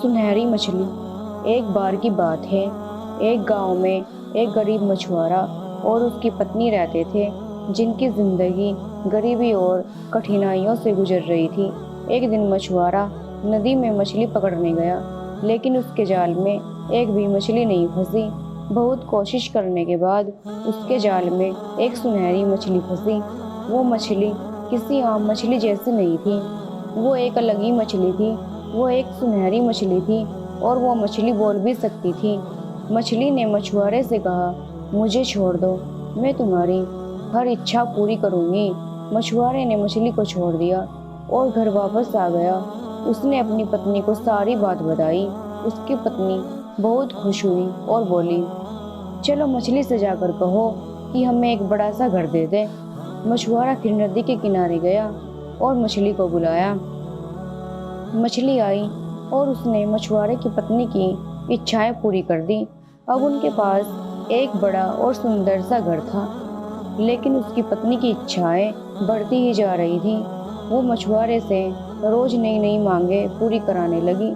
सुनहरी मछली। एक बार की बात है, एक गांव में एक गरीब मछुआरा और उसकी पत्नी रहते थे, जिनकी जिंदगी गरीबी और कठिनाइयों से गुजर रही थी। एक दिन मछुआरा नदी में मछली पकड़ने गया, लेकिन उसके जाल में एक भी मछली नहीं फंसी। बहुत कोशिश करने के बाद उसके जाल में एक सुनहरी मछली फंसी। वो मछली किसी आम मछली जैसी नहीं थी, वो एक अलग ही मछली थी। वो एक सुनहरी मछली थी और वो मछली बोल भी सकती थी। मछली ने मछुआरे से कहा, मुझे छोड़ दो, मैं तुम्हारी हर इच्छा पूरी करूंगी। मछुआरे ने मछली को छोड़ दिया और घर वापस आ गया। उसने अपनी पत्नी को सारी बात बताई। उसकी पत्नी बहुत खुश हुई और बोली, चलो मछली से जाकर कहो कि हमें एक बड़ा सा घर दे दे। मछुआरा फिर नदी के किनारे गया और मछली को बुलाया। मछली आई और उसने मछुआरे की पत्नी की इच्छाएं पूरी कर दी। अब उनके पास एक बड़ा और सुंदर सा घर था, लेकिन उसकी पत्नी की इच्छाएं बढ़ती ही जा रही थी। वो मछुआरे से रोज नई नई मांगे पूरी कराने लगी।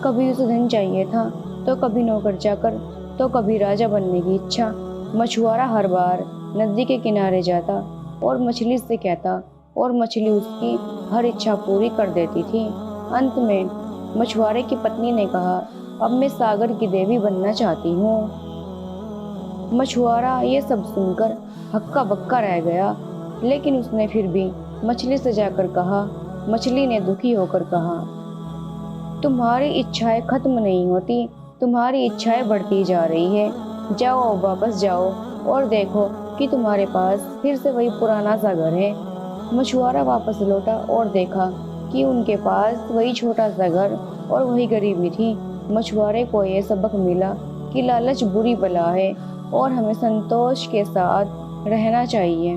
कभी उसे धन चाहिए था, तो कभी नौकर चाकर, तो कभी राजा बनने की इच्छा। मछुआरा हर बार नदी के किनारे जाता और मछली से कहता, और मछली उसकी हर इच्छा पूरी कर देती थी। अंत में मछुआरे की पत्नी ने कहा, अब मैं सागर की देवी बनना चाहती हूँ। मछुआरा ये सब सुनकर हक्का बक्का रह गया, लेकिन उसने फिर भी मछली से जाकर कहा। मछली ने दुखी होकर कहा, तुम्हारी इच्छाएं खत्म नहीं होती, तुम्हारी इच्छाएं बढ़ती जा रही है। जाओ, वापस जाओ और देखो कि तुम्हारे पास फिर से वही पुराना सा घर है। मछुआरा वापस लौटा और देखा कि उनके पास वही छोटा सा घर और वही गरीबी थी। मछुआरे को ये सबक मिला कि लालच बुरी बला है और हमें संतोष के साथ रहना चाहिए।